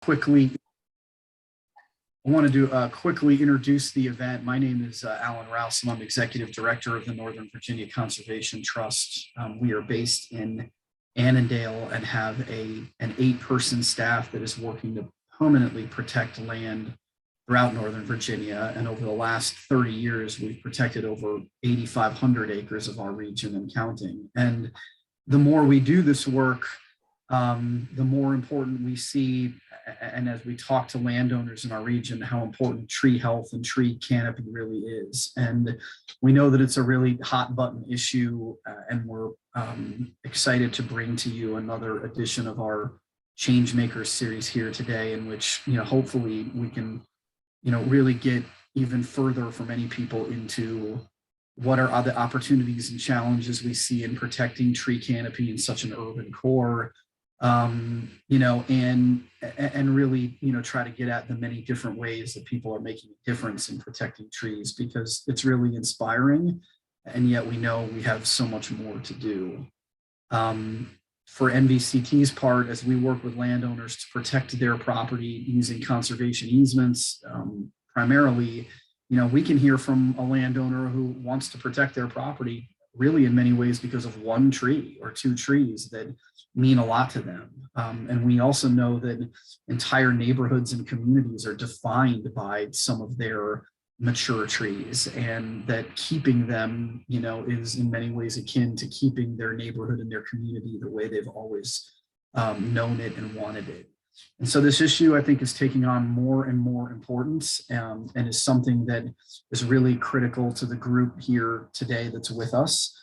quickly, I wanted to quickly introduce the event. My name is Alan Rouse, and I'm Executive Director of the Northern Virginia Conservation Trust. We are based in Annandale and have an 8-person staff that is working to permanently protect land throughout Northern Virginia. And over the last 30 years, we've protected over 8,500 acres of our region and counting. And the more we do this work, the more important we see, and as we talk to landowners in our region, how important tree health and tree canopy really is. And we know that it's a really hot button issue, and we're excited to bring to you another edition of our Changemakers series here today, in which, hopefully we can, really get even further for many people into what are the opportunities and challenges we see in protecting tree canopy in such an urban core, and really, try to get at the many different ways that people are making a difference in protecting trees, because it's really inspiring. And yet we know we have so much more to do. For NVCT's part, as we work with landowners to protect their property using conservation easements, primarily, we can hear from a landowner who wants to protect their property really in many ways because of one tree or 2 trees that mean a lot to them. And we also know that entire neighborhoods and communities are defined by some of their mature trees, and that keeping them, is in many ways akin to keeping their neighborhood and their community the way they've always known it and wanted it. And so this issue, I think, is taking on more and more importance, and is something that is really critical to the group here today that's with us.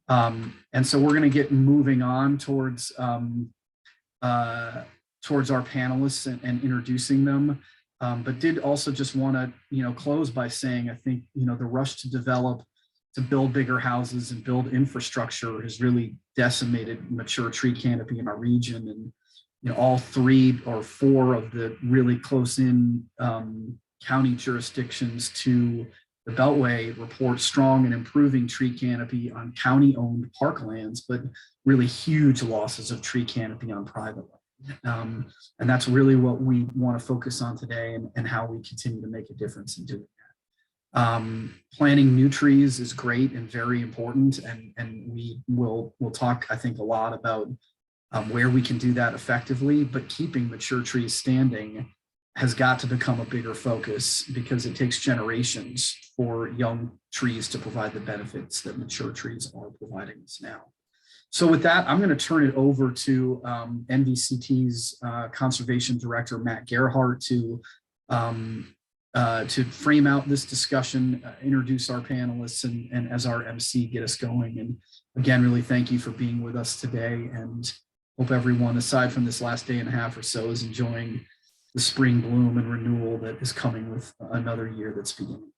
And so we're going to get moving on towards our panelists and introducing them. But did also just want to, close by saying, I think, the rush to develop, to build bigger houses and build infrastructure has really decimated mature tree canopy in our region. And, all 3 or 4 of the really close in county jurisdictions to the Beltway report strong and improving tree canopy on county-owned parklands, but really huge losses of tree canopy on private land. And that's really what we want to focus on today, and how we continue to make a difference in doing that. Planting new trees is great and very important, and we'll talk, I think, a lot about where we can do that effectively, but keeping mature trees standing has got to become a bigger focus, because it takes generations for young trees to provide the benefits that mature trees are providing us now. So with that, I'm going to turn it over to NVCT's Conservation Director, Matt Gerhardt, to frame out this discussion, introduce our panelists, and as our MC, get us going. And again, really thank you for being with us today, and hope everyone, aside from this last day and a half or so, is enjoying the spring bloom and renewal that is coming with another year that's beginning.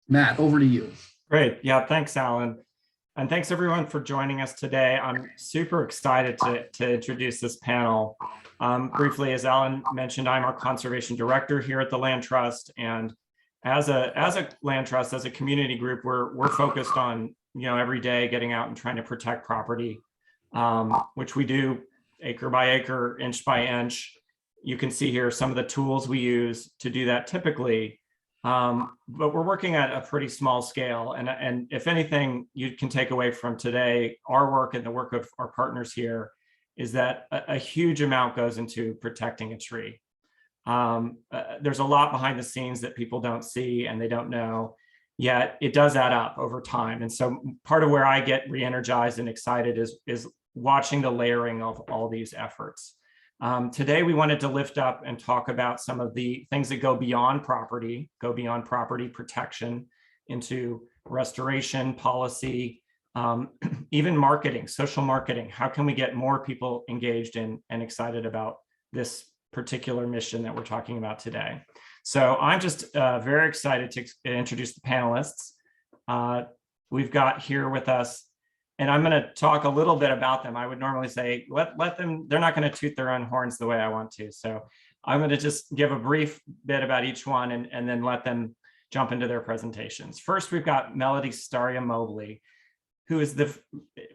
Matt, over to you. Great. Yeah, thanks, Alan. And thanks everyone for joining us today. I'm super excited to introduce this panel. Briefly, as Alan mentioned, I'm our conservation director here at the Land Trust. And as a land trust, as a community group, we're focused on, every day getting out and trying to protect property, which we do acre by acre, inch by inch. You can see here some of the tools we use to do that typically. But we're working at a pretty small scale. And if anything you can take away from today, our work and the work of our partners here, is that a huge amount goes into protecting a tree. There's a lot behind the scenes that people don't see and they don't know, yet it does add up over time. And so part of where I get re-energized and excited is watching the layering of all these efforts. Today, we wanted to lift up and talk about some of the things that go beyond property protection, into restoration, policy, even marketing, social marketing. How can we get more people engaged in and excited about this particular mission that we're talking about today? So I'm just very excited to introduce the panelists. We've got here with us, and I'm going to talk a little bit about them. I would normally say, let them, they're not going to toot their own horns the way I want to. So I'm going to just give a brief bit about each one and then let them jump into their presentations. First, we've got Melody Staria Mobley, who is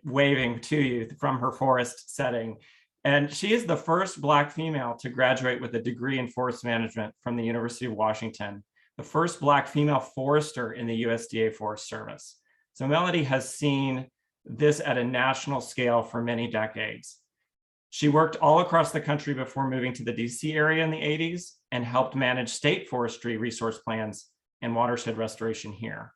waving to you from her forest setting. And she is the first Black female to graduate with a degree in forest management from the University of Washington, the first Black female forester in the USDA Forest Service. So Melody has seen this at a national scale for many decades. She worked all across the country before moving to the DC area in the 80s and helped manage state forestry resource plans and watershed restoration here.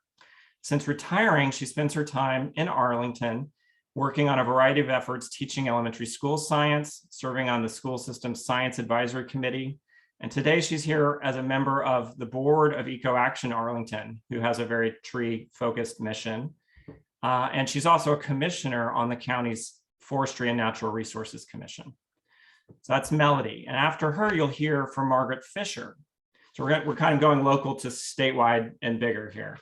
Since retiring, she spends her time in Arlington, working on a variety of efforts, teaching elementary school science, serving on the school system science advisory committee. And today she's here as a member of the board of Eco Action Arlington, who has a very tree-focused mission. And she's also a commissioner on the county's Forestry and Natural Resources Commission. So that's Melody. And after her, you'll hear from Margaret Fisher. So we're kind of going local to statewide and bigger here.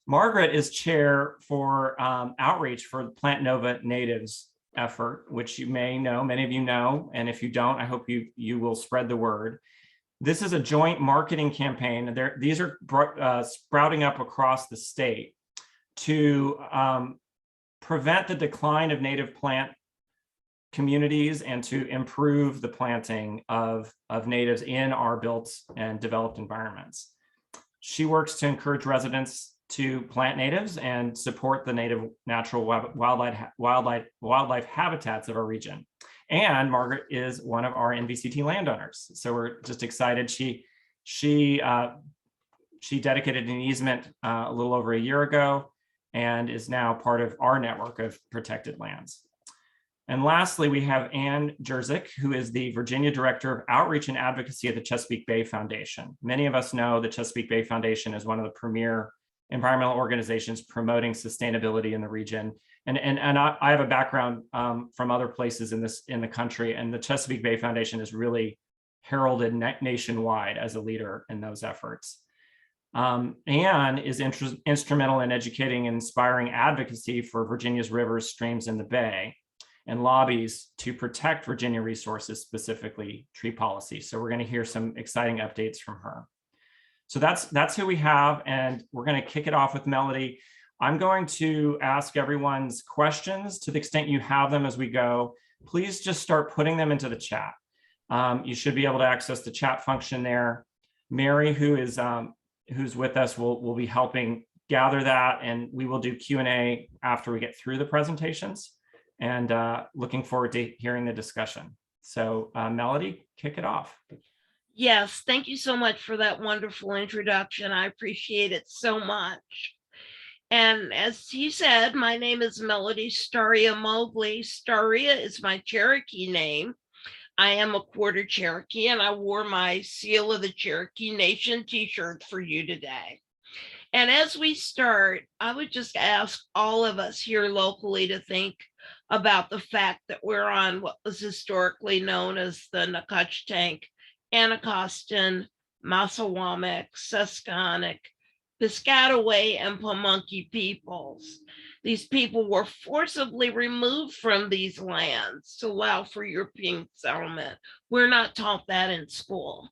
Margaret is chair for outreach for the Plant Nova Natives effort, which you may know, many of you know, and if you don't, I hope you will spread the word. This is a joint marketing campaign. These are sprouting up across the state to prevent the decline of native plant communities and to improve the planting of natives in our built and developed environments. She works to encourage residents to plant natives and support the native natural wildlife habitats of our region. And Margaret is one of our NVCT landowners. So we're just excited. She dedicated an easement a little over a year ago and is now part of our network of protected lands. And lastly, we have Ann Jerzyk, who is the Virginia Director of Outreach and Advocacy at the Chesapeake Bay Foundation. Many of us know the Chesapeake Bay Foundation is one of the premier environmental organizations promoting sustainability in the region. And I have a background from other places in the country, and the Chesapeake Bay Foundation is really heralded nationwide as a leader in those efforts. Anne is instrumental in educating and inspiring advocacy for Virginia's rivers, streams, and the Bay, and lobbies to protect Virginia resources, specifically tree policy. So we're going to hear some exciting updates from her. So that's who we have, and we're going to kick it off with Melody. I'm going to ask everyone's questions to the extent you have them as we go. Please just start putting them into the chat. You should be able to access the chat function there. Mary, who's with us, will be helping gather that, and we will do Q&A after we get through the presentations. And looking forward to hearing the discussion. So Melody, kick it off. Yes, thank you so much for that wonderful introduction. I appreciate it so much. And as he said, my name is Melody Staria Mobley. Staria is my Cherokee name. I am a quarter Cherokee, and I wore my Seal of the Cherokee Nation t-shirt for you today. And as we start, I would just ask all of us here locally to think about the fact that we're on what was historically known as the Nacotchtank, Anacostan, Massawamec, Susquehannock, Piscataway, and Pamunkey peoples. These people were forcibly removed from these lands to allow for European settlement. We're not taught that in school.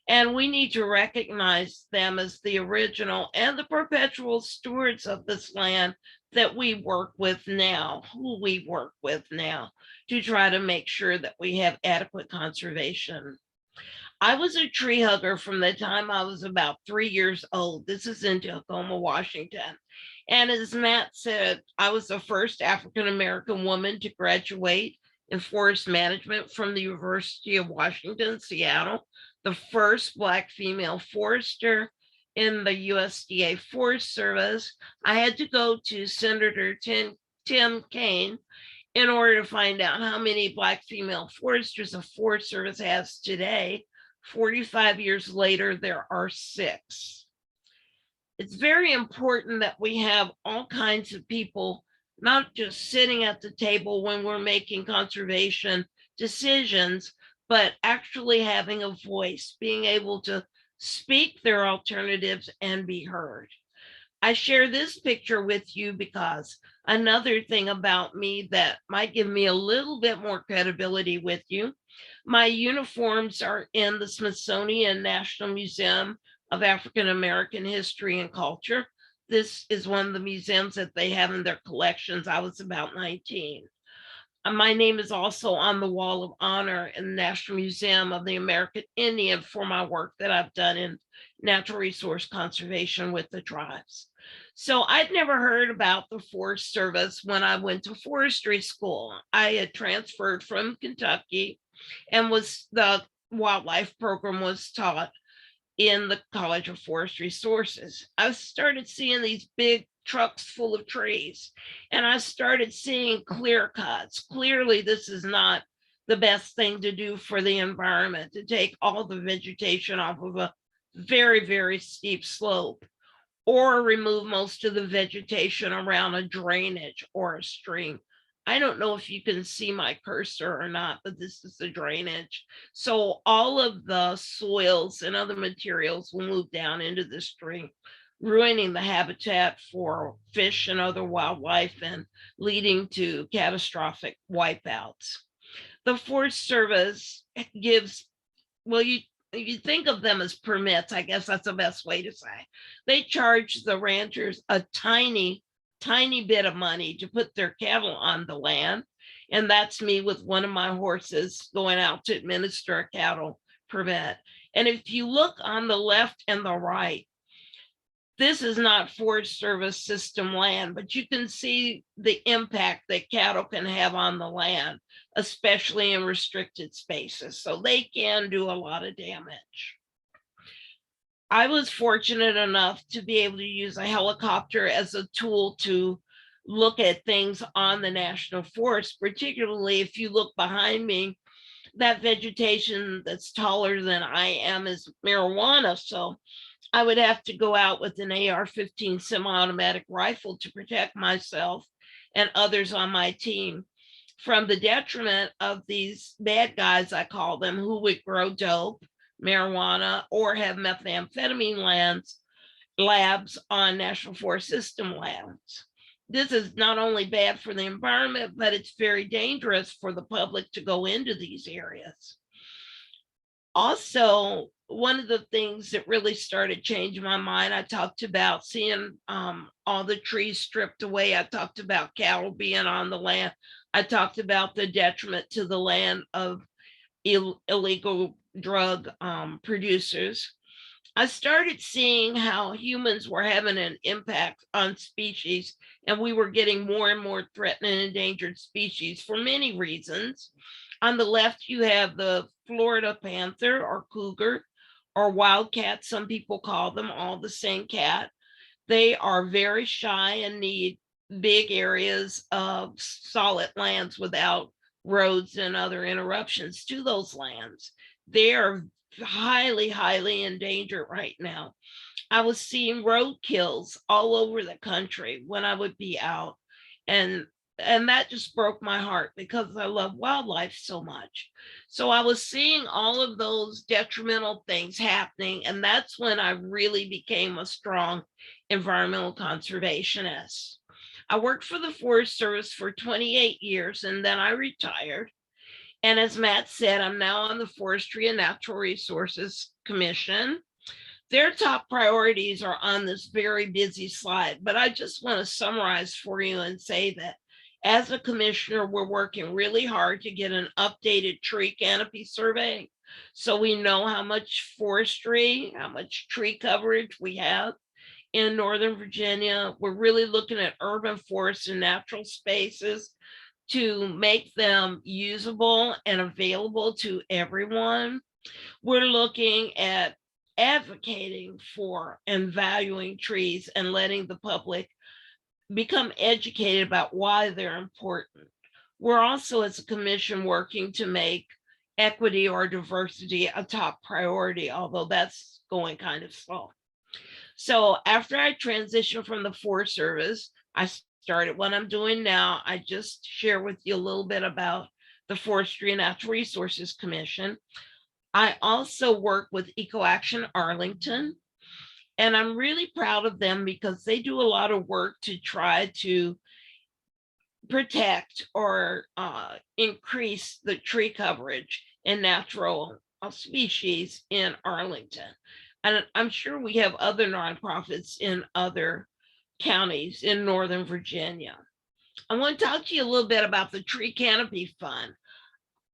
And we need to recognize them as the original and the perpetual stewards of this land that we work with now, who we work with now, to try to make sure that we have adequate conservation. I was a tree hugger from the time I was about 3 years old. This is in Tacoma, Washington. And as Matt said, I was the first African-American woman to graduate in forest management from the University of Washington, Seattle, the first Black female forester in the USDA Forest Service. I had to go to Senator Tim Kaine in order to find out how many Black female foresters the Forest Service has today. 45 years later, there are 6. It's very important that we have all kinds of people, not just sitting at the table when we're making conservation decisions, but actually having a voice, being able to speak their alternatives and be heard. I share this picture with you because another thing about me that might give me a little bit more credibility with you, my uniforms are in the Smithsonian National Museum of African American History and Culture. This is one of the museums that they have in their collections. I was about 19. My name is also on the Wall of Honor in the National Museum of the American Indian for my work that I've done in natural resource conservation with the tribes. So I'd never heard about the Forest Service when I went to forestry school. I had transferred from Kentucky and the wildlife program was taught in the College of Forest Resources. I started seeing these big trucks full of trees, and I started seeing clear cuts. Clearly, this is not the best thing to do for the environment, to take all the vegetation off of a very, very steep slope, or remove most of the vegetation around a drainage or a stream. I don't know if you can see my cursor or not, but this is the drainage. So all of the soils and other materials will move down into the stream, ruining the habitat for fish and other wildlife and leading to catastrophic wipeouts. The Forest Service gives, well, you think of them as permits, I guess that's the best way to say. They charge the ranchers a tiny bit of money to put their cattle on the land. And that's me with one of my horses going out to administer a cattle permit. And if you look on the left and the right, this is not Forest Service system land, but you can see the impact that cattle can have on the land, especially in restricted spaces. So they can do a lot of damage. I was fortunate enough to be able to use a helicopter as a tool to look at things on the national forest, particularly if you look behind me, that vegetation that's taller than I am is marijuana. So I would have to go out with an AR-15 semi-automatic rifle to protect myself and others on my team from the detriment of these bad guys, I call them, who would grow dope, marijuana, or have methamphetamine labs on National Forest System lands. This is not only bad for the environment, but it's very dangerous for the public to go into these areas. Also, one of the things that really started changing my mind, I talked about seeing all the trees stripped away. I talked about cattle being on the land. I talked about the detriment to the land of illegal drug producers. I started seeing how humans were having an impact on species, and we were getting more and more threatened and endangered species for many reasons. On the left, you have the Florida panther or cougar or wildcat, some people call them, all the same cat. They are very shy and need big areas of solid lands without roads and other interruptions to those lands. They are highly, highly endangered right now. I was seeing road kills all over the country when I would be out. And that just broke my heart because I love wildlife so much. So I was seeing all of those detrimental things happening. And that's when I really became a strong environmental conservationist. I worked for the Forest Service for 28 years and then I retired. And as Matt said, I'm now on the Forestry and Natural Resources Commission. Their top priorities are on this very busy slide, but I just want to summarize for you and say that as a commissioner, we're working really hard to get an updated tree canopy survey so we know how much forestry, how much tree coverage we have in Northern Virginia. We're really looking at urban forests and natural spaces to make them usable and available to everyone. We're looking at advocating for and valuing trees and letting the public become educated about why they're important. We're also, as a commission, working to make equity or diversity a top priority, although that's going kind of slow. So after I transitioned from the Forest Service, I started what I'm doing now. I just share with you a little bit about the Forestry and Natural Resources Commission. I also work with Eco Action Arlington, and I'm really proud of them because they do a lot of work to try to protect or increase the tree coverage in natural species in Arlington. And I'm sure we have other nonprofits in other counties in Northern Virginia. I want to talk to you a little bit about the Tree Canopy Fund.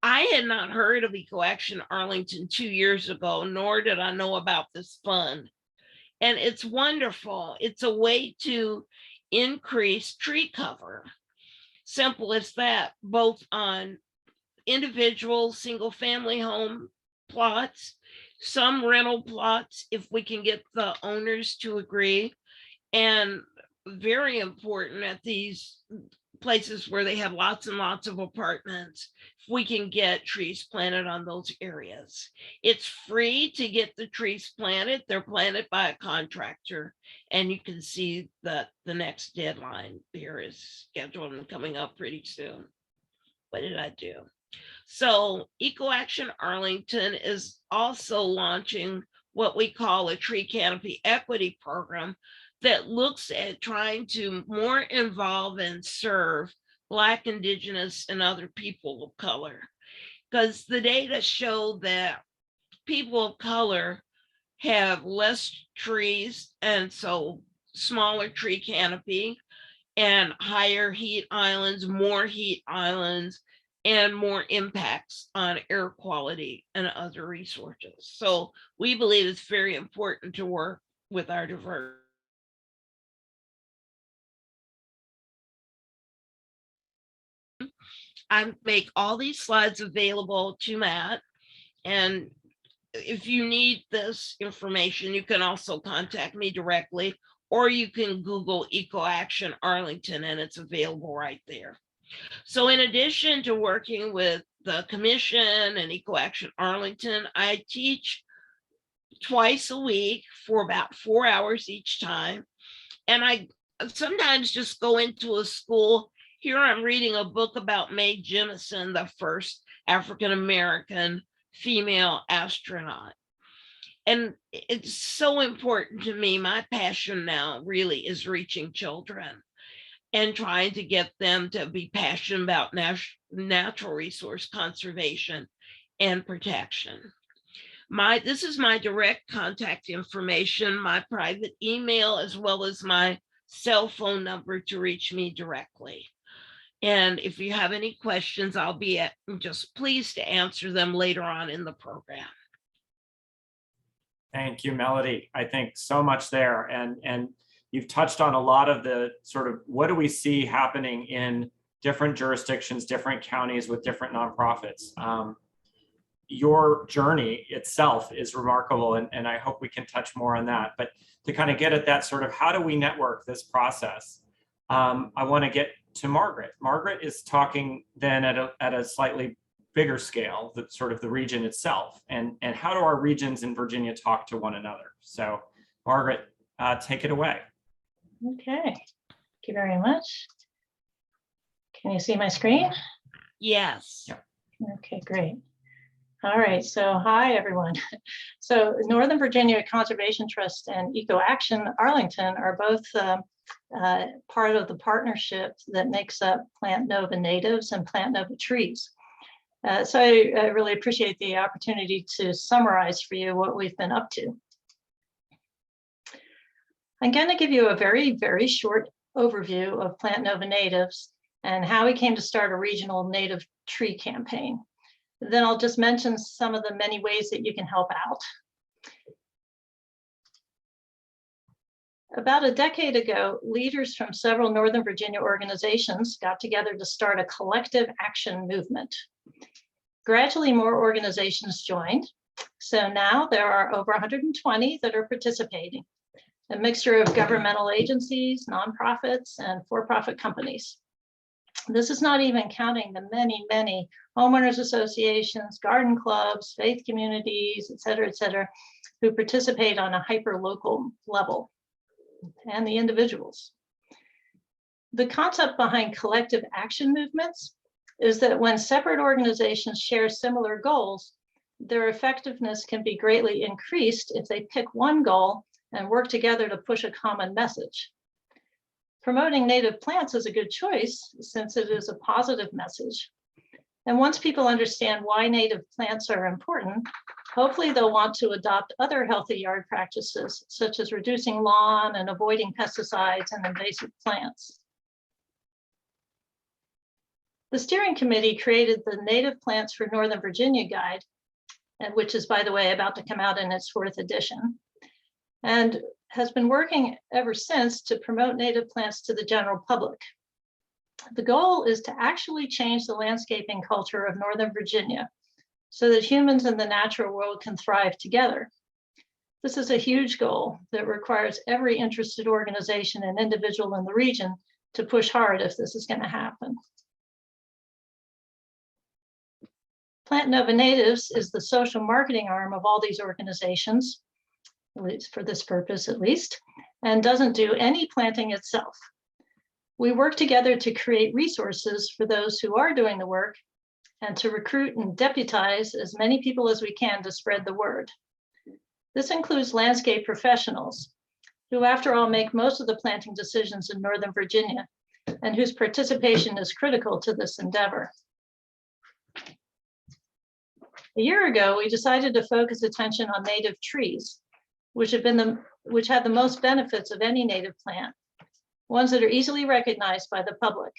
I had not heard of EcoAction Arlington 2 years ago, nor did I know about this fund. And it's wonderful. It's a way to increase tree cover. Simple as that, both on individual single family home plots, some rental plots, if we can get the owners to agree, and very important at these places where they have lots and lots of apartments, if we can get trees planted on those areas. It's free to get the trees planted. They're planted by a contractor, and you can see that the next deadline here is scheduled and coming up pretty soon. What did I do? So EcoAction Arlington is also launching what we call a tree canopy equity program that looks at trying to more involve and serve Black, Indigenous, and other people of color. Because the data show that people of color have less trees, and so smaller tree canopy and higher heat islands, more heat islands, and more impacts on air quality and other resources. So we believe it's very important to work with our diverse. I make all these slides available to Matt, and if you need this information, you can also contact me directly, or you can Google EcoAction Arlington and it's available right there. So in addition to working with the commission and EcoAction Arlington, I teach twice a week for about 4 hours each time. And I sometimes just go into a school. Here I'm reading a book about Mae Jemison, the first African-American female astronaut. And it's so important to me. My passion now really is reaching children and trying to get them to be passionate about natural resource conservation and protection. This is my direct contact information, my private email, as well as my cell phone number to reach me directly. And if you have any questions, I'll be just pleased to answer them later on in the program. Thank you, Melody. I think so much there. And you've touched on a lot of the sort of what do we see happening in different jurisdictions, different counties with different nonprofits. Your journey itself is remarkable, and I hope we can touch more on that. But to kind of get at that sort of how do we network this process, I want to get to Margaret. Margaret is talking then at a slightly bigger scale, the sort of the region itself, and how do our regions in Virginia talk to one another? So Margaret, take it away. Okay, thank you very much. Can you see my screen? Yes. Yep. Okay, great. All right, so hi everyone. So Northern Virginia Conservation Trust and EcoAction Arlington are both part of the partnership that makes up Plant Nova Natives and Plant Nova Trees. So I really appreciate the opportunity to summarize for you what we've been up to. I'm going to give you a very, very short overview of Plant Nova Natives and how we came to start a regional native tree campaign. Then I'll just mention some of the many ways that you can help out. About a decade ago, leaders from several Northern Virginia organizations got together to start a collective action movement. Gradually, more organizations joined. So now there are over 120 that are participating, a mixture of governmental agencies, nonprofits, and for-profit companies. This is not even counting the many, many homeowners associations, garden clubs, faith communities, et cetera, who participate on a hyper-local level, and the individuals. The concept behind collective action movements is that when separate organizations share similar goals, their effectiveness can be greatly increased if they pick one goal and work together to push a common message. Promoting native plants is a good choice since it is a positive message. And once people understand why native plants are important, hopefully they'll want to adopt other healthy yard practices, such as reducing lawn and avoiding pesticides and invasive plants. The steering committee created the Native Plants for Northern Virginia guide, and which is, by the way, about to come out in its 4th edition, and has been working ever since to promote native plants to the general public. The goal is to actually change the landscaping culture of Northern Virginia so that humans and the natural world can thrive together. This is a huge goal that requires every interested organization and individual in the region to push hard if this is going to happen. Plant Nova Natives is the social marketing arm of all these organizations, at least for this purpose at least, and doesn't do any planting itself. We work together to create resources for those who are doing the work and to recruit and deputize as many people as we can to spread the word. This includes landscape professionals, who after all make most of the planting decisions in Northern Virginia and whose participation is critical to this endeavor. A year ago, we decided to focus attention on native trees, which had the most benefits of any native plant, ones that are easily recognized by the public.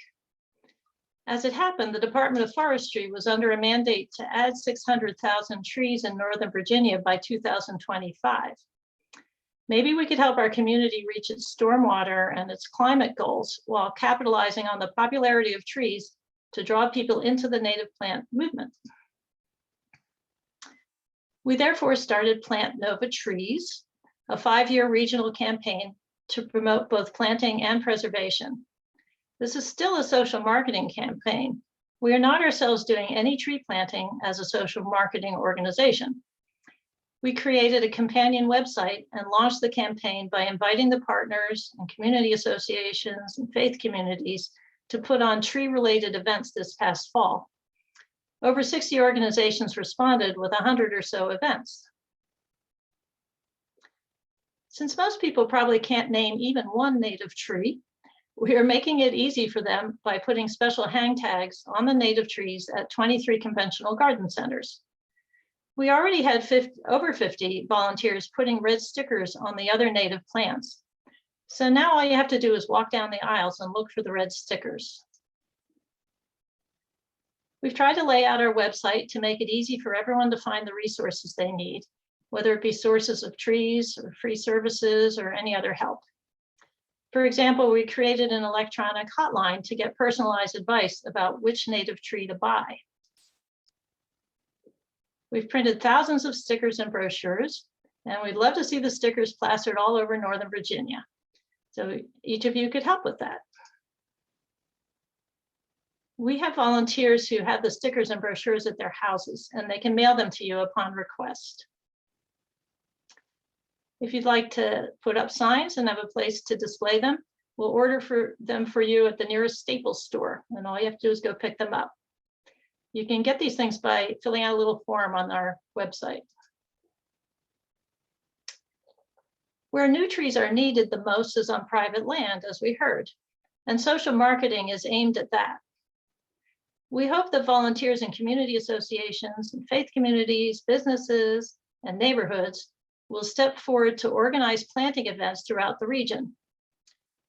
As it happened, the Department of Forestry was under a mandate to add 600,000 trees in Northern Virginia by 2025. Maybe we could help our community reach its stormwater and its climate goals while capitalizing on the popularity of trees to draw people into the native plant movement. We therefore started Plant Nova Trees, a 5-year regional campaign to promote both planting and preservation. This is still a social marketing campaign. We are not ourselves doing any tree planting as a social marketing organization. We created a companion website and launched the campaign by inviting the partners and community associations and faith communities to put on tree-related events this past fall. Over 60 organizations responded with 100 or so events. Since most people probably can't name even one native tree, we are making it easy for them by putting special hang tags on the native trees at 23 conventional garden centers. We already had over 50 volunteers putting red stickers on the other native plants. So now all you have to do is walk down the aisles and look for the red stickers. We've tried to lay out our website to make it easy for everyone to find the resources they need, whether it be sources of trees or free services or any other help. For example, we created an electronic hotline to get personalized advice about which native tree to buy. We've printed thousands of stickers and brochures, and we'd love to see the stickers plastered all over Northern Virginia. So each of you could help with that. We have volunteers who have the stickers and brochures at their houses, and they can mail them to you upon request. If you'd like to put up signs and have a place to display them, we'll order them for you at the nearest Staples store, and all you have to do is go pick them up. You can get these things by filling out a little form on our website. Where new trees are needed the most is on private land, as we heard, and social marketing is aimed at that. We hope that volunteers in community associations and faith communities, businesses, and neighborhoods will step forward to organize planting events throughout the region.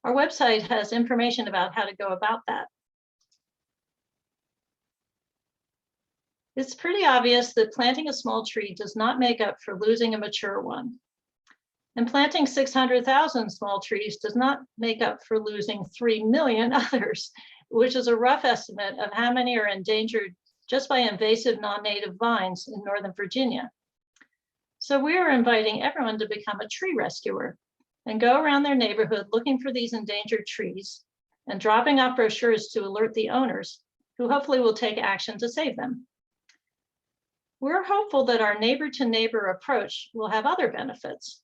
Our website has information about how to go about that. It's pretty obvious that planting a small tree does not make up for losing a mature one. And planting 600,000 small trees does not make up for losing 3 million others, which is a rough estimate of how many are endangered just by invasive non-native vines in Northern Virginia. So we are inviting everyone to become a tree rescuer and go around their neighborhood looking for these endangered trees and dropping off brochures to alert the owners, who hopefully will take action to save them. We're hopeful that our neighbor-to-neighbor approach will have other benefits.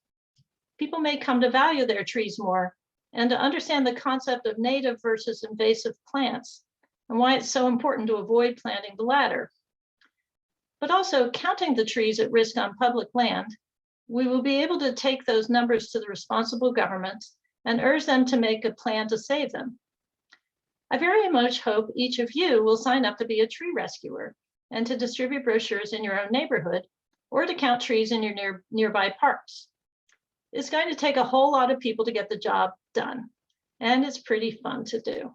People may come to value their trees more and to understand the concept of native versus invasive plants and why it's so important to avoid planting the latter. But also counting the trees at risk on public land, we will be able to take those numbers to the responsible governments and urge them to make a plan to save them. I very much hope each of you will sign up to be a tree rescuer and to distribute brochures in your own neighborhood or to count trees in your nearby parks. It's going to take a whole lot of people to get the job done, and it's pretty fun to do.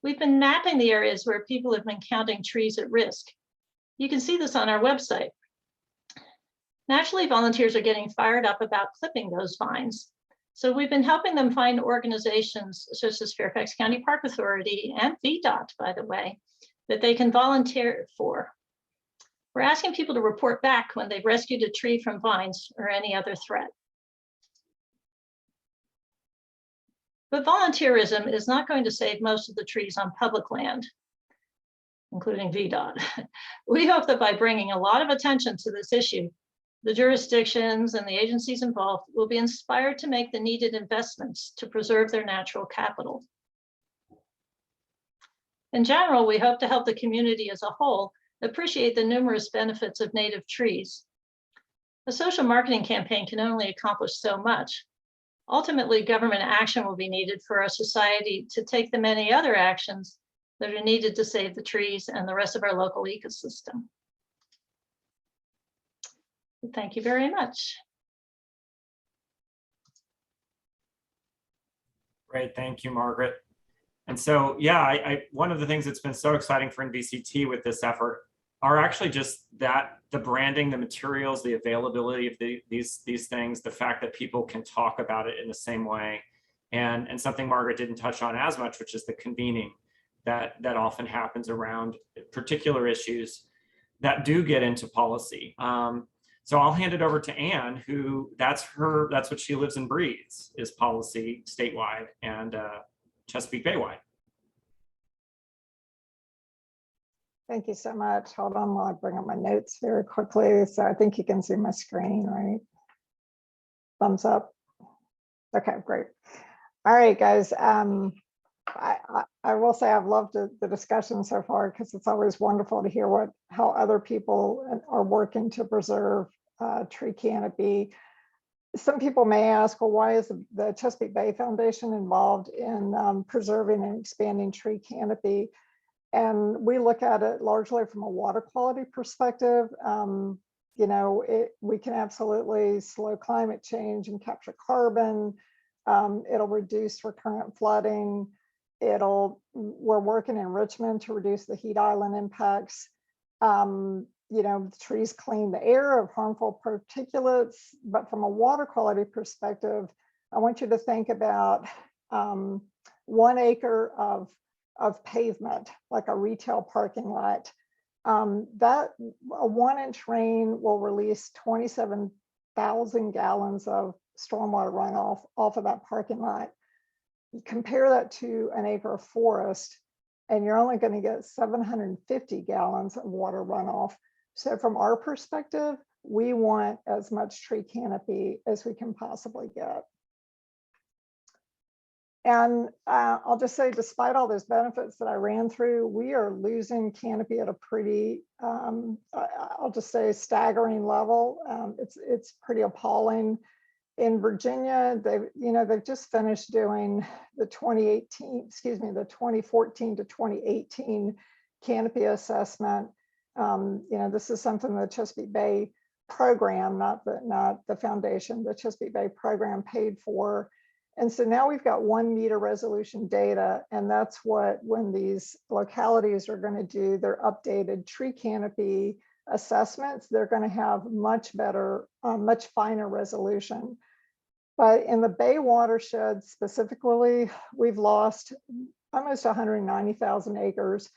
We've been mapping the areas where people have been counting trees at risk. You can see this on our website. Naturally, volunteers are getting fired up about clipping those vines. So we've been helping them find organizations such as Fairfax County Park Authority and VDOT, by the way, that they can volunteer for. We're asking people to report back when they've rescued a tree from vines or any other threat. But volunteerism is not going to save most of the trees on public land, including VDOT. We hope that by bringing a lot of attention to this issue, the jurisdictions and the agencies involved will be inspired to make the needed investments to preserve their natural capital. In general, we hope to help the community as a whole appreciate the numerous benefits of native trees. A social marketing campaign can only accomplish so much. Ultimately, government action will be needed for our society to take the many other actions that are needed to save the trees and the rest of our local ecosystem. Thank you very much. Great, thank you, Margaret. And so, yeah, one of the things that's been so exciting for NVCT with this effort are actually just that the branding, the materials, the availability of these things, the fact that people can talk about it in the same way, and something Margaret didn't touch on as much, which is the convening that often happens around particular issues that do get into policy. So I'll hand it over to Anne, who that's what she lives and breathes, is policy statewide and Chesapeake Bay-wide. Thank you so much. Hold on while I bring up my notes very quickly. So I think you can see my screen, right? Thumbs up. Okay, great. All right, guys. I will say I've loved the discussion so far, because it's always wonderful to hear how other people are working to preserve tree canopy. Some people may ask, well, why is the Chesapeake Bay Foundation involved in preserving and expanding tree canopy? And we look at it largely from a water quality perspective. You know, we can absolutely slow climate change and capture carbon. It'll reduce recurrent flooding. We're working in Richmond to reduce the heat island impacts. You know, the trees clean the air of harmful particulates, but from a water quality perspective, I want you to think about 1 acre of pavement, like a retail parking lot. That a 1-inch rain will release 27,000 gallons of stormwater runoff off of that parking lot. You compare that to an acre of forest, and you're only going to get 750 gallons of water runoff. So from our perspective, we want as much tree canopy as we can possibly get. And I'll just say, despite all those benefits that I ran through, we are losing canopy at a pretty, I'll just say, staggering level. It's pretty appalling. In Virginia, they've just finished doing the 2014 to 2018 canopy assessment. This is something the Chesapeake Bay program, not the foundation, the Chesapeake Bay program paid for. And so now we've got 1 meter resolution data, and that's when these localities are going to do their updated tree canopy assessments, they're going to have much better, much finer resolution. But in the Bay watershed specifically, we've lost almost 190,000 acres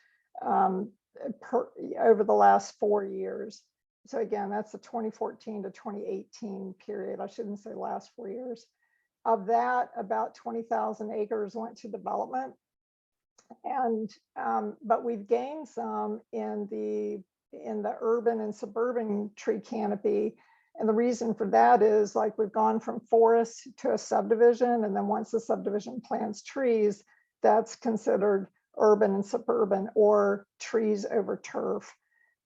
over the last 4 years. So again, that's the 2014 to 2018 period. I shouldn't say last 4 years. Of that, about 20,000 acres went to development, but we've gained some in the urban and suburban tree canopy. And the reason for that is, like, we've gone from forest to a subdivision, and then once the subdivision plants trees, that's considered urban and suburban, or trees over turf.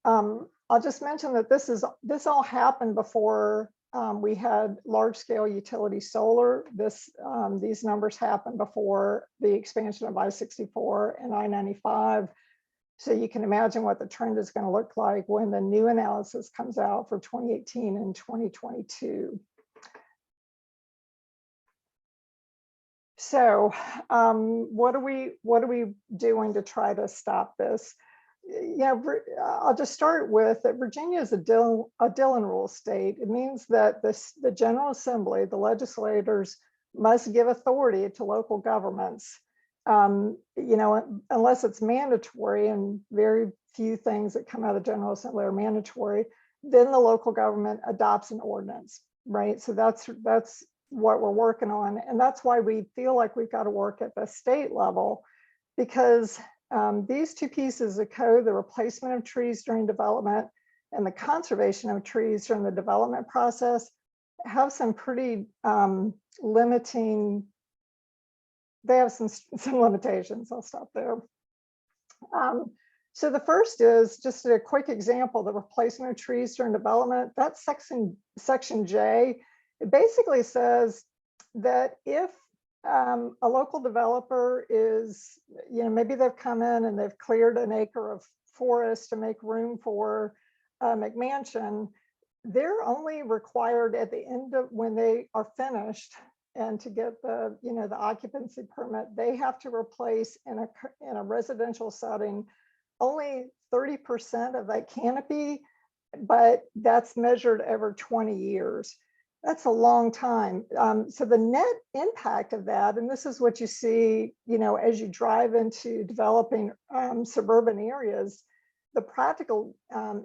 I'll just mention that this all happened before we had large-scale utility solar. These numbers happened before the expansion of I-64 and I-95. So you can imagine what the trend is going to look like when the new analysis comes out for 2018 and 2022. So what are we doing to try to stop this? Yeah, I'll just start with that Virginia is a Dillon rule state. It means that the General Assembly, the legislators, must give authority to local governments, unless it's mandatory, and very few things that come out of the General Assembly are mandatory, then the local government adopts an ordinance, right? So that's what we're working on. And that's why we feel like we've got to work at the state level, because these two pieces of code, the replacement of trees during development and the conservation of trees during the development process, have some pretty limiting, they have some limitations. I'll stop there. So the first is just a quick example, the replacement of trees during development. That's section J. It basically says that if a local developer is, maybe they've come in and they've cleared an acre of forest to make room for a McMansion, they're only required at the end of when they are finished and to get the, the occupancy permit, they have to replace in a residential setting only 30% of that canopy, but that's measured over 20 years. That's a long time. So the net impact of that, and this is what you see, as you drive into developing suburban areas, the practical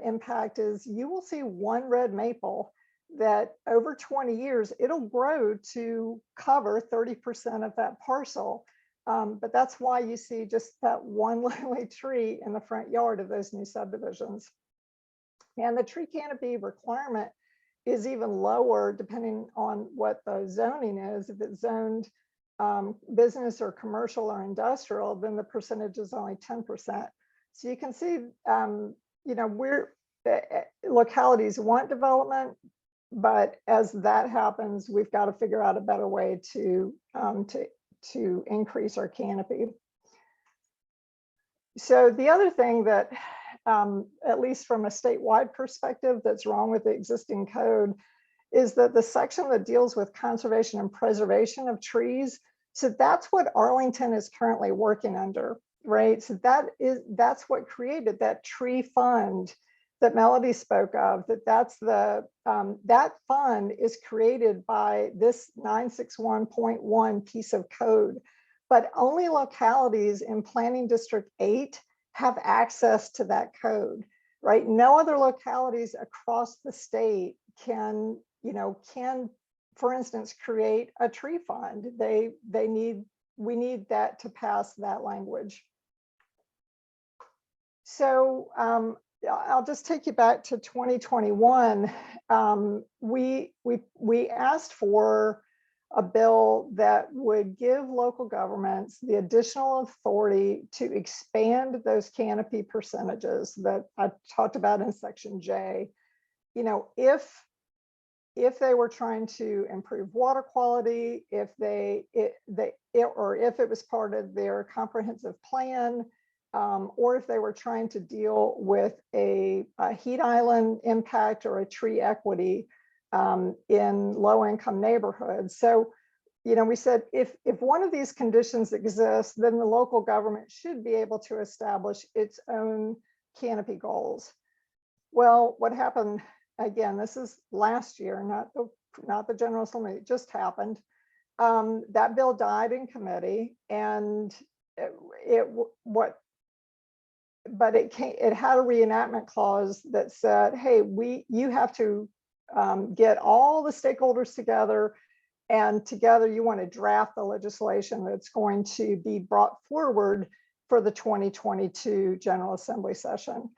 impact is you will see one red maple that over 20 years, it'll grow to cover 30% of that parcel. But that's why you see just that one lonely tree in the front yard of those new subdivisions. And the tree canopy requirement is even lower depending on what the zoning is. If it's zoned business or commercial or industrial, then the percentage is only 10%. So you can see, localities want development, but as that happens, we've got to figure out a better way to increase our canopy. So the other thing that, at least from a statewide perspective, that's wrong with the existing code is that the section that deals with conservation and preservation of trees, so that's what Arlington is currently working under, right? So that's what created that tree fund that Melody spoke of, that's the, that fund is created by this 961.1 piece of code, but only localities in Planning District 8 have access to that code, right? No other localities across the state can, for instance, create a tree fund. We need that to pass that language. So I'll just take you back to 2021. We asked for a bill that would give local governments the additional authority to expand those canopy percentages that I talked about in section J. If they were trying to improve water quality, if it was part of their comprehensive plan, or if they were trying to deal with a heat island impact or a tree equity in low-income neighborhoods. So, we said if one of these conditions exists, then the local government should be able to establish its own canopy goals. Well, what happened, again, this is last year, not the General Assembly, it just happened. That bill died in committee, and it had a reenactment clause that said, hey, you have to get all the stakeholders together, and together you want to draft the legislation that's going to be brought forward for the 2022 General Assembly session.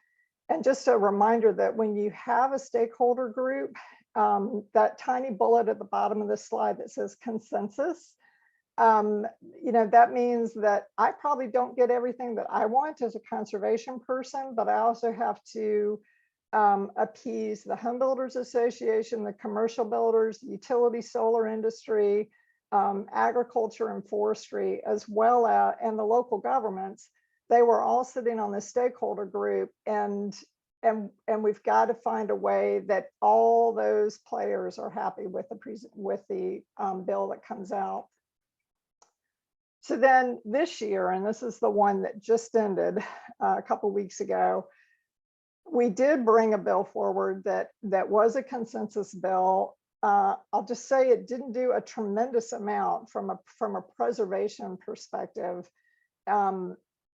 And just a reminder that when you have a stakeholder group, that tiny bullet at the bottom of the slide that says consensus, that means that I probably don't get everything that I want as a conservation person, but I also have to appease the Home Builders Association, the commercial builders, the utility solar industry, agriculture and forestry, as well as, and the local governments. They were all sitting on the stakeholder group, and we've got to find a way that all those players are happy with the bill that comes out. So then this year, and this is the one that just ended a couple weeks ago, we did bring a bill forward that was a consensus bill. I'll just say it didn't do a tremendous amount from a preservation perspective.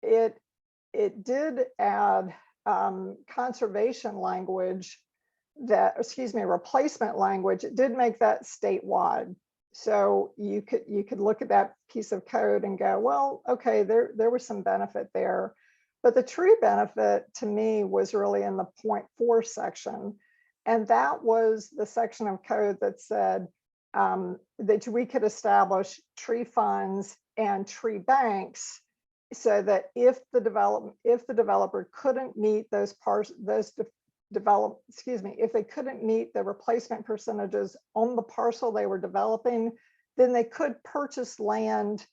It did add conservation language replacement language. It did make that statewide. So you could look at that piece of code and go, well, okay, there was some benefit there. But the true benefit to me was really in the 0.4 section. And that was the section of code that said that we could establish tree funds and tree banks so that if the developer couldn't meet if they couldn't meet the replacement percentages on the parcel they were developing, then they could purchase land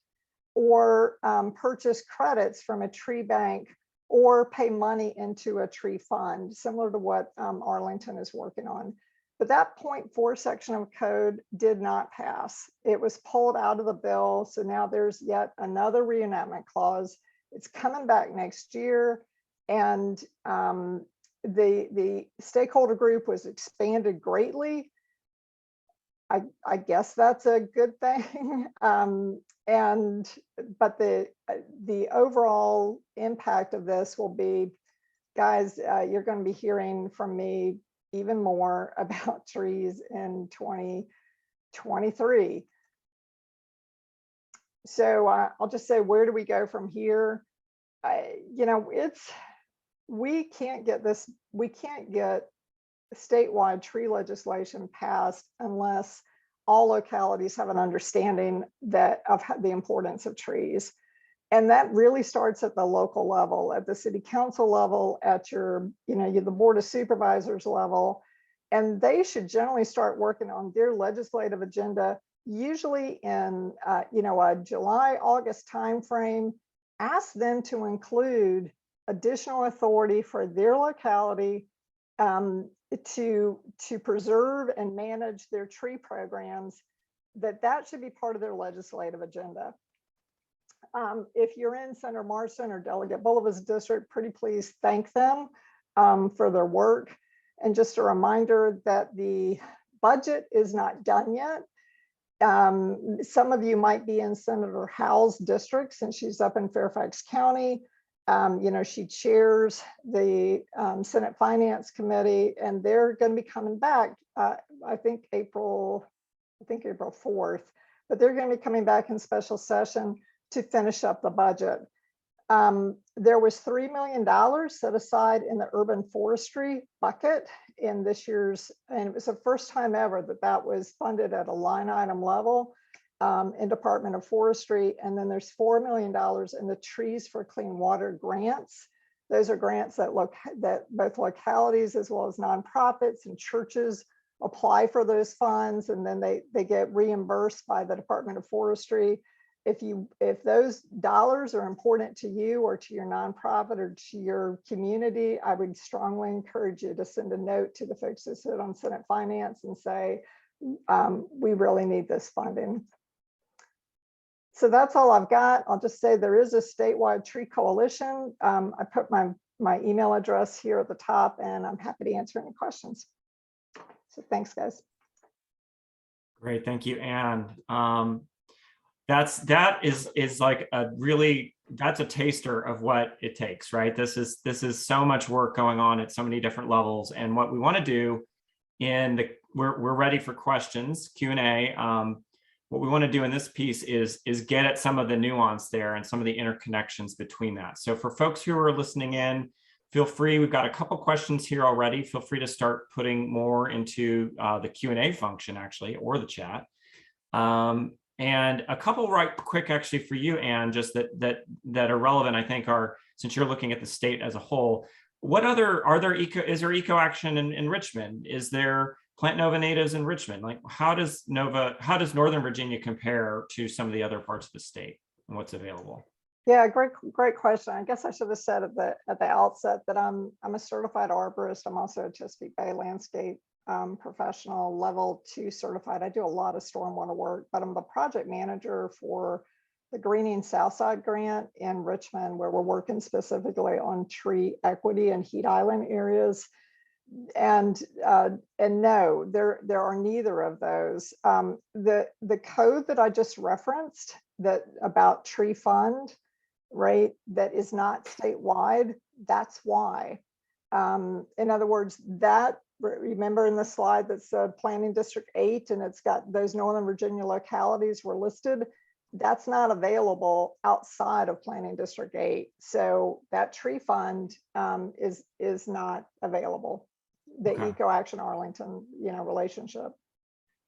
or purchase credits from a tree bank or pay money into a tree fund, similar to what Arlington is working on. But that 0.4 section of code did not pass. It was pulled out of the bill. So now there's yet another reenactment clause. It's coming back next year. And the stakeholder group was expanded greatly. I guess that's a good thing. But the overall impact of this will be, guys, you're going to be hearing from me even more about trees in 2023. So I'll just say, where do we go from here? We can't get statewide tree legislation passed unless all localities have an understanding of the importance of trees. And that really starts at the local level, at the city council level, at the board of supervisors level. And they should generally start working on their legislative agenda, usually in a July, August timeframe. Ask them to include additional authority for their locality to preserve and manage their tree programs. That should be part of their legislative agenda. If you're in Senator Marston or Delegate Bulliva's district, pretty please thank them for their work. And just a reminder that the budget is not done yet. Some of you might be in Senator Howell's district since she's up in Fairfax County. She chairs the Senate Finance Committee, and they're going to be coming back, I think April 4th, but they're going to be coming back in special session to finish up the budget. There was $3 million set aside in the urban forestry bucket in this year's, and it was the first time ever that was funded at a line item level in Department of Forestry. And then there's $4 million in the Trees for Clean Water grants. Those are grants that both localities as well as nonprofits and churches apply for those funds, and then they get reimbursed by the Department of Forestry. If those dollars are important to you or to your nonprofit or to your community, I would strongly encourage you to send a note to the folks that sit on Senate Finance and say, we really need this funding. So that's all I've got. I'll just say there is a statewide tree coalition. I put my email address here at the top, and I'm happy to answer any questions. So thanks, guys. Great, thank you, Anne. That is like that's a taster of what it takes, right? This is so much work going on at so many different levels, and what we want to do we're ready for questions, Q&A. What we want to do in this piece is get at some of the nuance there and some of the interconnections between that. So for folks who are listening in, feel free, we've got a couple questions here already. Feel free to start putting more into the Q&A function actually, or the chat. And a couple right quick actually for you, Anne, just that are relevant, I think, are, since you're looking at the state as a whole, is there eco action in Richmond? Is there Plant Nova natives in Richmond? Like, how does Northern Virginia compare to some of the other parts of the state and what's available? Yeah, great question. I guess I should have said at the outset that I'm a certified arborist. I'm also a Chesapeake Bay landscape professional, level 2 certified. I do a lot of stormwater work, but I'm the project manager for the Greening Southside grant in Richmond, where we're working specifically on tree equity and heat island areas. And no, there are neither of those. The code that I just referenced, that about tree fund, right, that is not statewide, that's why. In other words, that, remember in the slide that said Planning District 8, and it's got those Northern Virginia localities were listed, that's not available outside of Planning District 8. So that tree fund is not available. The Okay. Eco Action Arlington, relationship.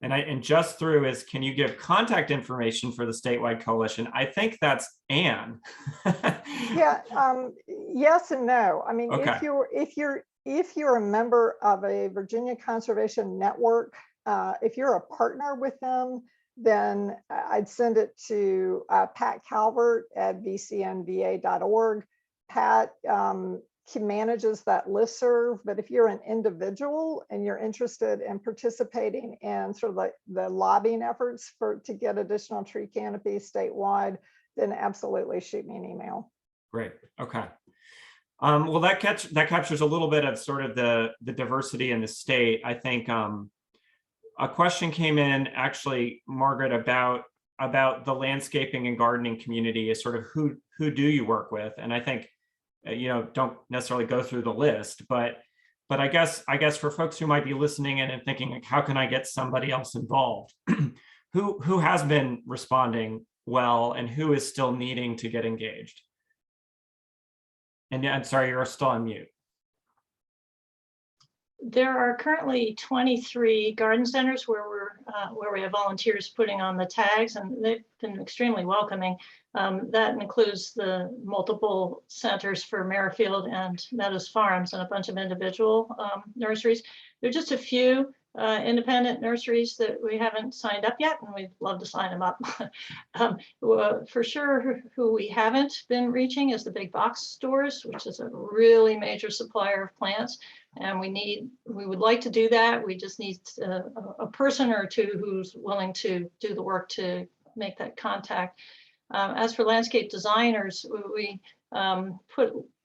And just through is, can you give contact information for the statewide coalition? I think that's Anne. Yeah, yes and no. I mean, Okay. if you're a member of a Virginia Conservation Network, if you're a partner with them, then I'd send it to Pat Calvert at vcnva.org. Pat manages that listserv, but if you're an individual and you're interested in participating in sort of like the lobbying efforts to get additional tree canopy statewide, then absolutely shoot me an email. Great. Okay. Well, that captures a little bit of sort of the diversity in the state. I think a question came in, actually, Margaret, about the landscaping and gardening community, is sort of who do you work with? And I think, don't necessarily go through the list, but I guess for folks who might be listening in and thinking, like, how can I get somebody else involved? who has been responding well and who is still needing to get engaged? And I'm sorry, you're still on mute. There are currently 23 garden centers where we have volunteers putting on the tags, and they've been extremely welcoming. That includes the multiple centers for Merrifield and Meadows Farms and a bunch of individual nurseries. There are just a few independent nurseries that we haven't signed up yet, and we'd love to sign them up. For sure, who we haven't been reaching is the big box stores, which is a really major supplier of plants. And we would like to do that. We just need a person or two who's willing to do the work to make that contact. As for landscape designers, we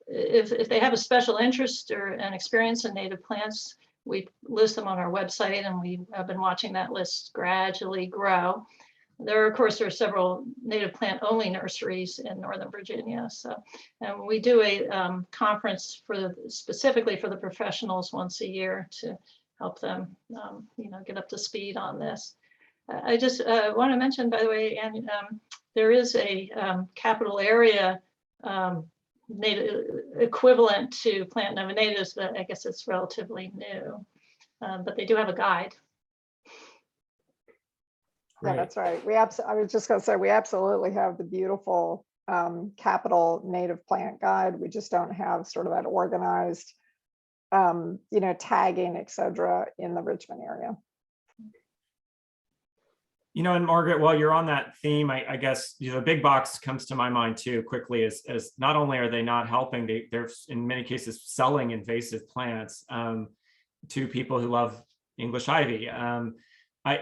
if they have a special interest or an experience in native plants, we list them on our website, and we have been watching that list gradually grow. There are several native plant only nurseries in Northern Virginia. So, and we do a conference specifically for the professionals once a year to help them, get up to speed on this. I just want to mention, by the way, and there is a capital area native equivalent to Plant Nova Natives, but I guess it's relatively new. But they do have a guide. Yeah, that's right. I was just going to say, we absolutely have the beautiful Capital Native Plant Guide. We just don't have sort of that organized, tagging, et cetera, in the Richmond area. And Margaret, while you're on that theme, I guess, big box comes to my mind too quickly, as not only are they not helping, they're in many cases selling invasive plants to people who love English ivy. I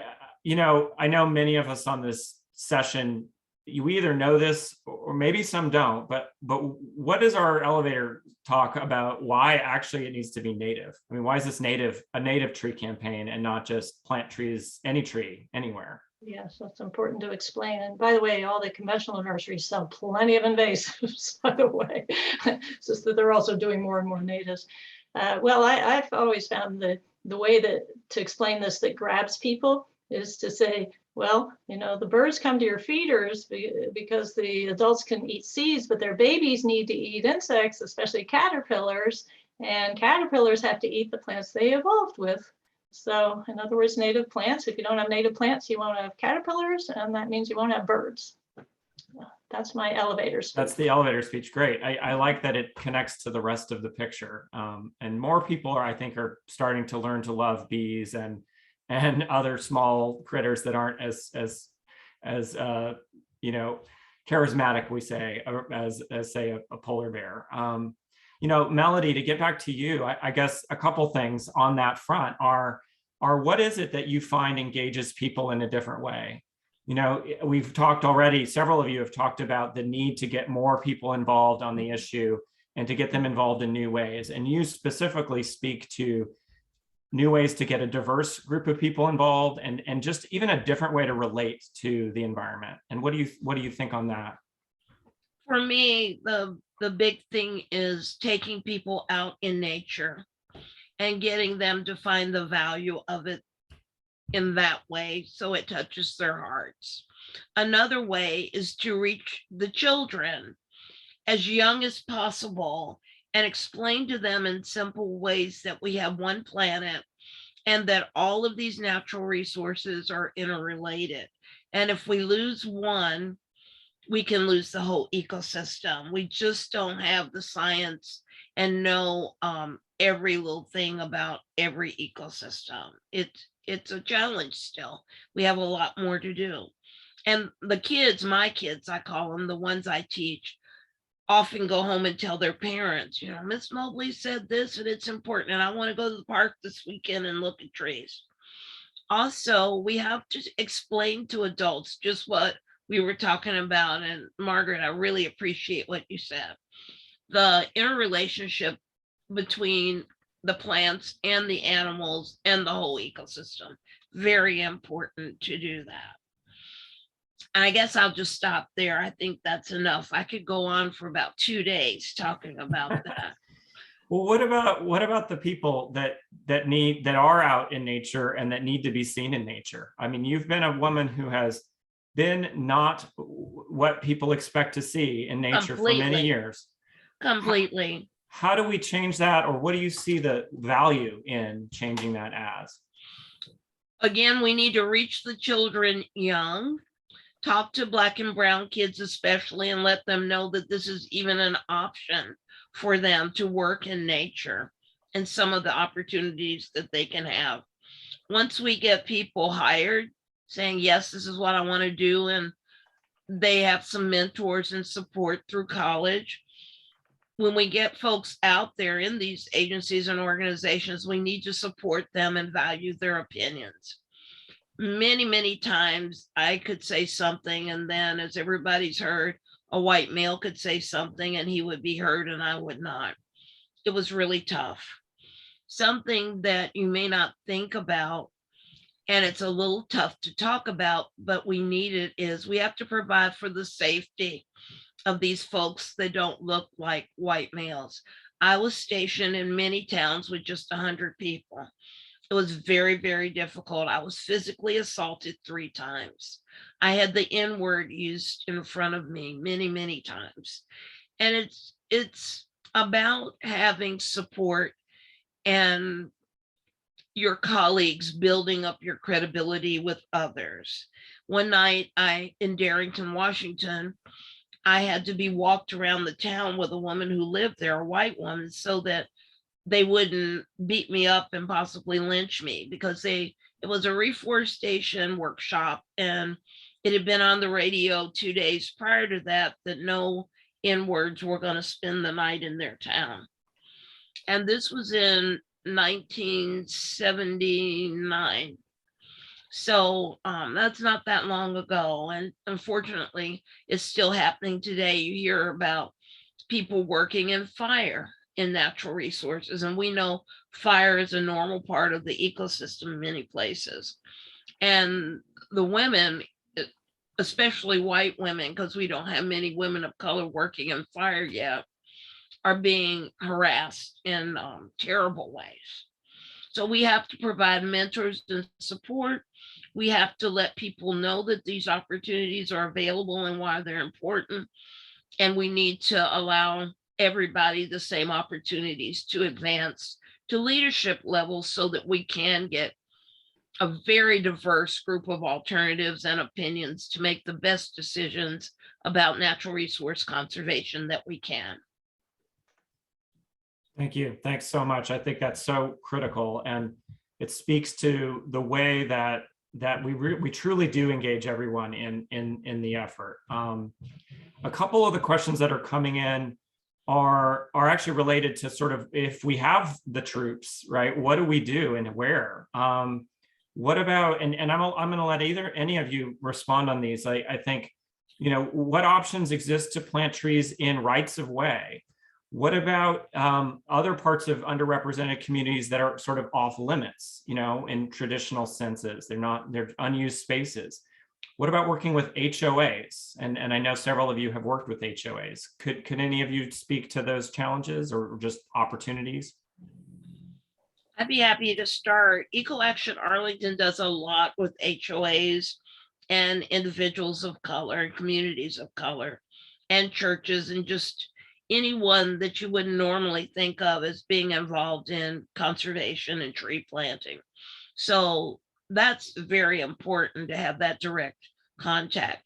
know many of us on this session, you either know this or maybe some don't, but what is our elevator talk about why actually it needs to be native? I mean, why is this a native tree campaign and not just plant trees, any tree, anywhere? Yes, that's important to explain. And by the way, all the conventional nurseries sell plenty of invasives, by the way. It's just that they're also doing more and more natives. Well, I've always found the way to explain this that grabs people is to say, well, the birds come to your feeders because the adults can eat seeds, but their babies need to eat insects, especially caterpillars, and caterpillars have to eat the plants they evolved with. So in other words, native plants, if you don't have native plants, you won't have caterpillars, and that means you won't have birds. That's my elevator speech. That's the elevator speech. Great. I like that it connects to the rest of the picture. And more people I think are starting to learn to love bees and other small critters that aren't as charismatic, we say, as say a polar bear. Melody, to get back to you, I guess a couple things on that front are what is it that you find engages people in a different way? You know, we've talked already, several of you have talked about the need to get more people involved on the issue and to get them involved in new ways. And you specifically speak to new ways to get a diverse group of people involved and just even a different way to relate to the environment. And what do you think on that? For me, the big thing is taking people out in nature and getting them to find the value of it in that way, so it touches their hearts. Another way is to reach the children as young as possible and explain to them in simple ways that we have one planet and that all of these natural resources are interrelated. And if we lose one, we can lose the whole ecosystem. We just don't have the science and know every little thing about every ecosystem. It's a challenge still. We have a lot more to do. And the kids, my kids, I call them, the ones I teach, often go home and tell their parents, you know, Miss Mobley said this and it's important, and I want to go to the park this weekend and look at trees. Also, we have to explain to adults just what we were talking about. And Margaret, I really appreciate what you said. The interrelationship between the plants and the animals and the whole ecosystem. Very important to do that. And I guess I'll just stop there. I think that's enough. I could go on for about 2 days talking about that. Well, what about the people that are out in nature and that need to be seen in nature? I mean, you've been a woman who has been not what people expect to see in nature for many years. Completely. How do we change that, or what do you see the value in changing that as? Again, we need to reach the children young, talk to Black and brown kids especially, and let them know that this is even an option for them to work in nature and some of the opportunities that they can have. Once we get people hired saying, yes, this is what I want to do, and they have some mentors and support through college, when we get folks out there in these agencies and organizations, we need to support them and value their opinions. Many, many times I could say something, and then, as everybody's heard, a white male could say something and he would be heard and I would not. It was really tough. Something that you may not think about, and it's a little tough to talk about, but we need it, is we have to provide for the safety of these folks that don't look like white males. I was stationed in many towns with just 100 people. It was very, very difficult. I was physically assaulted 3 times. I had the N word used in front of me many, many times. And it's about having support and your colleagues building up your credibility with others. One night in Darrington, Washington, I had to be walked around the town with a woman who lived there, a white woman, so that they wouldn't beat me up and possibly lynch me, because it was a reforestation workshop and it had been on the radio 2 days prior to that no N-words were going to spend the night in their town. And this was in 1979. So that's not that long ago. And unfortunately, it's still happening today. You hear about people working in fire in natural resources. And we know fire is a normal part of the ecosystem in many places. And the women, especially white women, because we don't have many women of color working in fire yet, are being harassed in terrible ways. So we have to provide mentors and support. We have to let people know that these opportunities are available and why they're important. And we need to allow everybody the same opportunities to advance to leadership levels so that we can get a very diverse group of alternatives and opinions to make the best decisions about natural resource conservation that we can. Thank you. Thanks so much. I think that's so critical, and it speaks to the way that we truly do engage everyone in the effort. A couple of the questions that are coming in are actually related to sort of, if we have the troops, right, what do we do and where? What about, and I'm going to let any of you respond on these. I think, what options exist to plant trees in rights of way? What about other parts of underrepresented communities that are sort of off limits, in traditional senses? They're unused spaces. What about working with HOAs? And I know several of you have worked with HOAs. Could any of you speak to those challenges or just opportunities? I'd be happy to start. Eco Action Arlington does a lot with HOAs and individuals of color and communities of color and churches and just anyone that you wouldn't normally think of as being involved in conservation and tree planting. So that's very important to have that direct contact.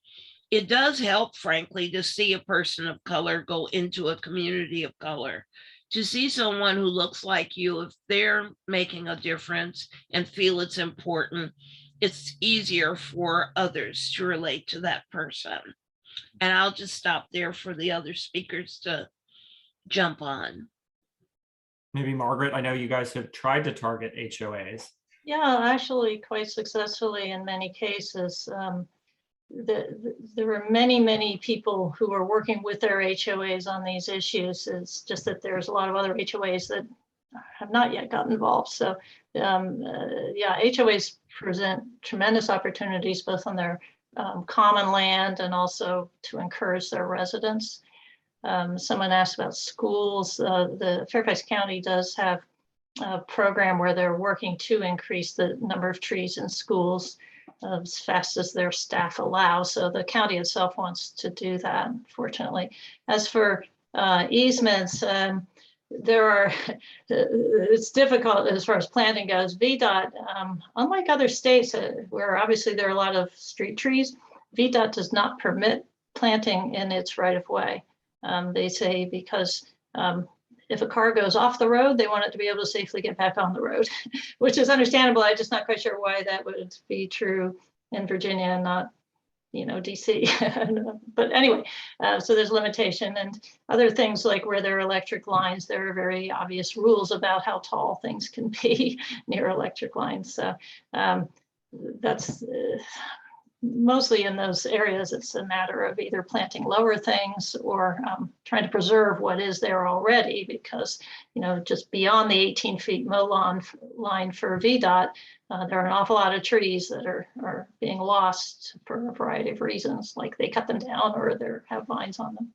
It does help, frankly, to see a person of color go into a community of color, to see someone who looks like you, if they're making a difference and feel it's important, it's easier for others to relate to that person. And I'll just stop there for the other speakers to jump on. Maybe Margaret, I know you guys have tried to target HOAs. Yeah, actually quite successfully in many cases. There were many people who were working with their HOAs on these issues. It's just that there's a lot of other HOAs that have not yet gotten involved. So yeah, HOAs present tremendous opportunities both on their common land and also to encourage their residents. Someone asked about schools. The Fairfax County does have a program where they're working to increase the number of trees in schools as fast as their staff allow. So the county itself wants to do that, unfortunately. As for easements, it's difficult as far as planting goes. VDOT, unlike other states where obviously there are a lot of street trees, VDOT does not permit planting in its right of way. They say because if a car goes off the road, they want it to be able to safely get back on the road, which is understandable. I'm just not quite sure why that would be true in Virginia and not, DC. But anyway, so there's limitation, and other things like where there are electric lines, there are very obvious rules about how tall things can be near electric lines. So that's mostly in those areas, it's a matter of either planting lower things or trying to preserve what is there already, because, just beyond the 18 feet mow line for VDOT, there are an awful lot of trees that are being lost for a variety of reasons, like they cut them down or they have vines on them.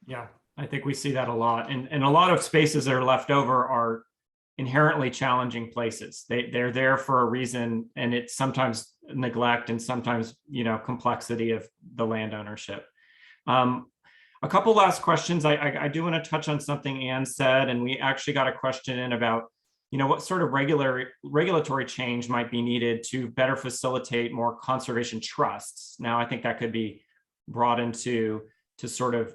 Yeah, I think we see that a lot. And a lot of spaces that are left over are inherently challenging places. They're there for a reason, and it's sometimes neglect and sometimes complexity of the land ownership. A couple last questions. I do want to touch on something Anne said, and we actually got a question in about what sort of regulatory change might be needed to better facilitate more conservation trusts. Now I think that could be brought into sort of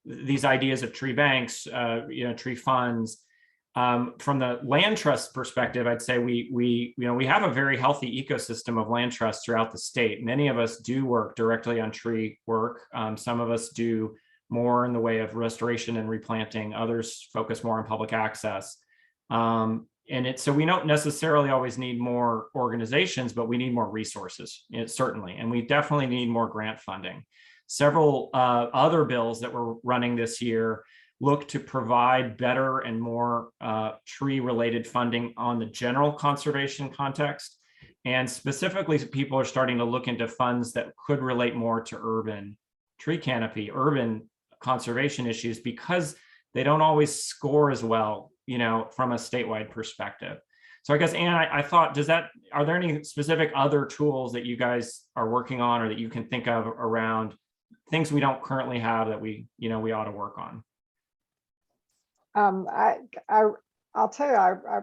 these ideas of tree banks, tree funds. From the land trust perspective, I'd say we have a very healthy ecosystem of land trusts throughout the state. Many of us do work directly on tree work. Some of us do more in the way of restoration and replanting. Others focus more on public access. So we don't necessarily always need more organizations, but we need more resources, certainly. And we definitely need more grant funding. Several other bills that we're running this year look to provide better and more tree-related funding on the general conservation context. And specifically, people are starting to look into funds that could relate more to urban tree canopy, urban conservation issues, because they don't always score as well, from a statewide perspective. So I guess, Anne, I thought, are there any specific other tools that you guys are working on or that you can think of around things we don't currently have that we ought to work on? I'll tell you, I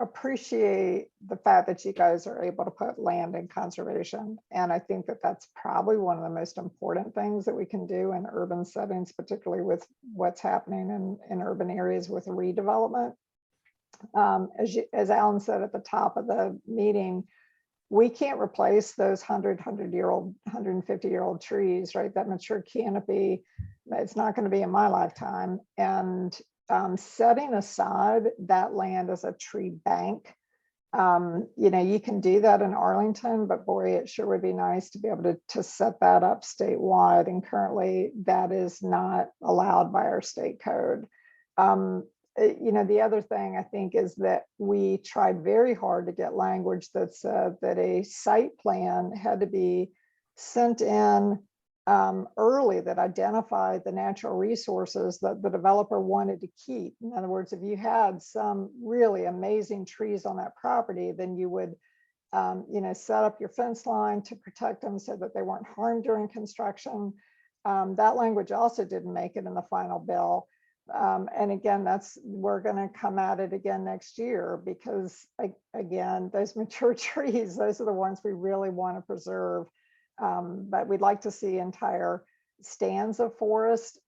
appreciate the fact that you guys are able to put land in conservation. And I think that that's probably one of the most important things that we can do in urban settings, particularly with what's happening in urban areas with redevelopment. As Alan said at the top of the meeting, we can't replace those 100-year-old, 150-year-old trees, right? That mature canopy, it's not going to be in my lifetime. And setting aside that land as a tree bank You know, you can do that in Arlington, but boy, it sure would be nice to be able to set that up statewide. And currently that is not allowed by our state code. You know, the other thing I think is that we tried very hard to get language that said that a site plan had to be sent in early, that identified the natural resources that the developer wanted to keep. In other words, if you had some really amazing trees on that property, then you would, you know, set up your fence line to protect them so that they weren't harmed during construction. That language also didn't make it in the final bill. And again, we're going to come at it again next year because, again, those mature trees, those are the ones we really want to preserve. But we'd like to see entire stands of forest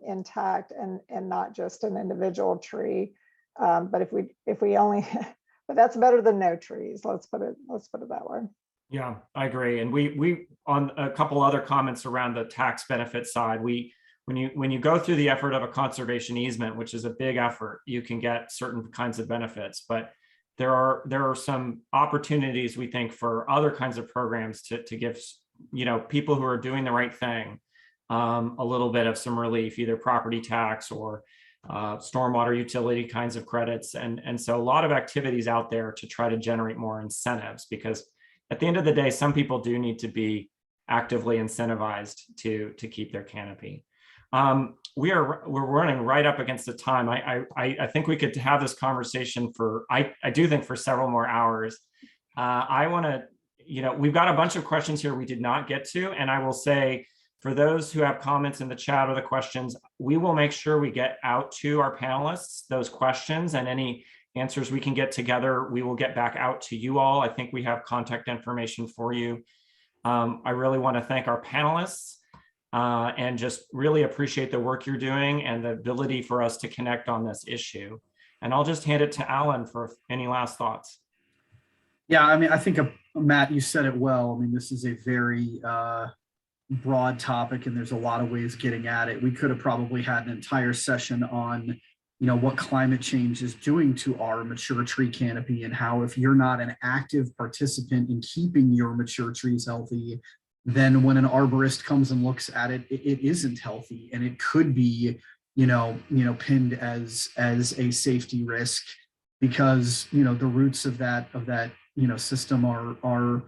intact and not just an individual tree. But if we only, but that's better than no trees. Let's put it that way. Yeah, I agree. And we on a couple other comments around the tax benefit side, when you go through the effort of a conservation easement, which is a big effort, you can get certain kinds of benefits, but there are some opportunities, we think, for other kinds of programs to give, you know, people who are doing the right thing a little bit of some relief, either property tax or stormwater utility kinds of credits. And so a lot of activities out there to try to generate more incentives, because at the end of the day, some people do need to be actively incentivized to keep their canopy. We're running right up against the time. I think we could have this conversation for, I do think, for several more hours. I want to, you know, we've got a bunch of questions here we did not get to, and I will say, for those who have comments in the chat or the questions, we will make sure we get out to our panelists those questions, and any answers we can get together, we will get back out to you all. I think we have contact information for you. I really want to thank our panelists and just really appreciate the work you're doing and the ability for us to connect on this issue. And I'll just hand it to Alan for any last thoughts. Yeah, I mean, I think, Matt, you said it well. I mean, this is a very broad topic, and there's a lot of ways getting at it. We could have probably had an entire session on, you know, what climate change is doing to our mature tree canopy, and how if you're not an active participant in keeping your mature trees healthy, then when an arborist comes and looks at it, it isn't healthy, and it could be, you know, pinned as a safety risk, because, you know, the roots of that you know, system are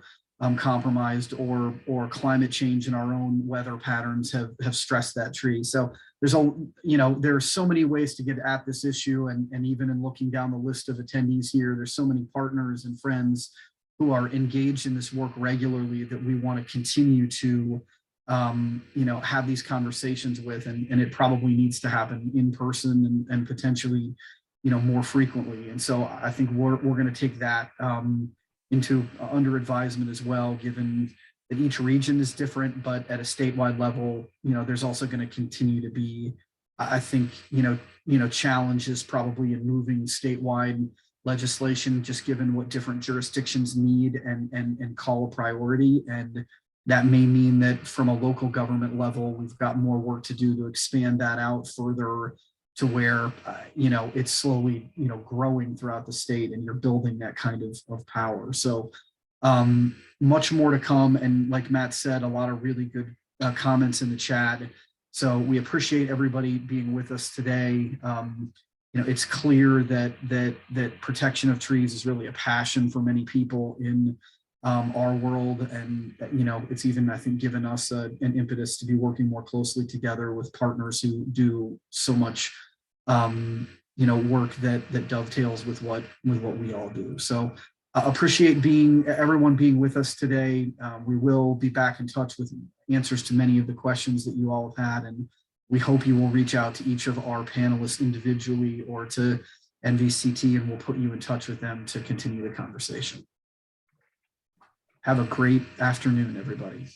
compromised, or climate change and our own weather patterns have stressed that tree. So there's there are so many ways to get at this issue, and even in looking down the list of attendees here, there's so many partners and friends who are engaged in this work regularly that we want to continue to have these conversations with, and it probably needs to happen in person and potentially, you know, more frequently. And so I think we're going to take that into under advisement as well, given that each region is different, but at a statewide level, you know, there's also going to continue to be, I think, challenges probably in moving statewide legislation, just given what different jurisdictions need and call a priority. And that may mean that from a local government level, we've got more work to do to expand that out further to where, it's slowly, growing throughout the state, and you're building that kind of power. So much more to come. And like Matt said, a lot of really good comments in the chat. So we appreciate everybody being with us today. It's clear that protection of trees is really a passion for many people in our world, and it's even, I think, given us an impetus to be working more closely together with partners who do so much work that dovetails with what we all do. So appreciate everyone being with us today. We will be back in touch with answers to many of the questions that you all have had, and we hope you will reach out to each of our panelists individually or to NVCT, and we'll put you in touch with them to continue the conversation. Have a great afternoon, everybody.